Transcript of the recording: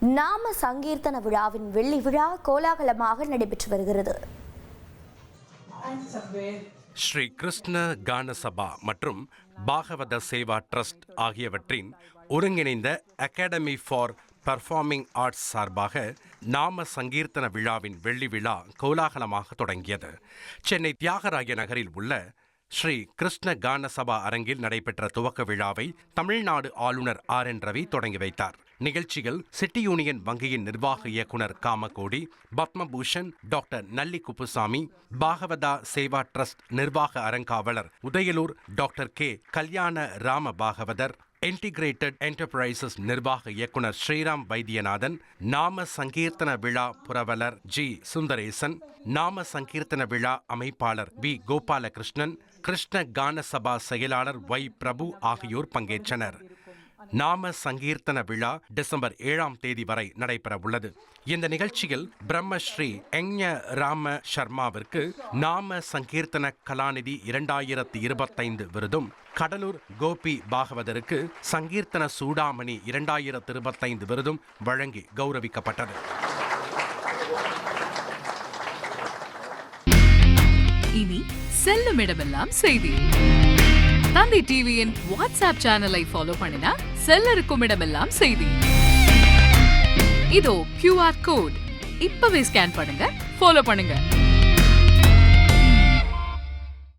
நாம சங்கீர்த்தன விழாவின் வெள்ளி விழா கோலாகலமாக நடைபெற்று வருகிறது. ஸ்ரீ கிருஷ்ண கான சபா மற்றும் பாகவத சேவா ட்ரஸ்ட் ஆகியவற்றின் ஒருங்கிணைந்த அகாடமி ஃபார் பர்ஃபார்மிங் ஆர்ட்ஸ் சார்பாக நாம சங்கீர்த்தன விழாவின் வெள்ளி விழா கோலாகலமாக தொடங்கியது. சென்னை தியாகராய நகரில் உள்ள ஸ்ரீ கிருஷ்ண கான சபா அரங்கில் நடைபெற்ற துவக்க விழாவை தமிழ்நாடு ஆளுநர் RN ரவி தொடங்கி வைத்தார். நிகழ்ச்சிகள் சிட்டி யூனியன் வங்கியின் நிர்வாக இயக்குனர் காமகோடி, பத்மபூஷன் டாக்டர் நல்லி குப்புசாமி, பாகவதா சேவா ட்ரஸ்ட் நிர்வாக அறங்காவலர் உதயலூர் டாக்டர் K கல்யாண ராம பாகவதர், இன்டிகிரேட்டட் என்டர்பிரைசஸ் நிர்வாக இயக்குனர் ஸ்ரீராம் வைத்தியநாதன், நாம சங்கீர்த்தன விழா புரவலர் G சுந்தரேசன், நாம சங்கீர்த்தன விழா அமைப்பாளர் V கோபாலகிருஷ்ணன், கிருஷ்ண கான சபா செயலாளர் Y பிரபு ஆகியோர் பங்கேற்றனர். நாம சங்கீர்த்தன விழா டிசம்பர் 7ஆம் தேதி வரை நடைபெற உள்ளது. இந்த நிகழ்ச்சியில் பிரம்மஸ்ரீ எஞ்ஞ ராம சர்மாவிற்கு நாம சங்கீர்த்தன கலாநிதி 2025 விருதும், கடலூர் கோபி பாகவதருக்கு சங்கீர்த்தன சூடாமணி 2025 விருதும் வழங்கி கௌரவிக்கப்பட்டது. இனி செல்லும் இடமெல்லாம் செய்தி. தந்தி டிவியின் வாட்ஸ்அப் சேனலை ஃபாலோ பண்ணினா செல்ல இருக்கும் இடமெல்லாம் செய்தி. இதோ QR கோட் இப்பவே ஸ்கேன் பண்ணுங்க, ஃபாலோ பண்ணுங்க.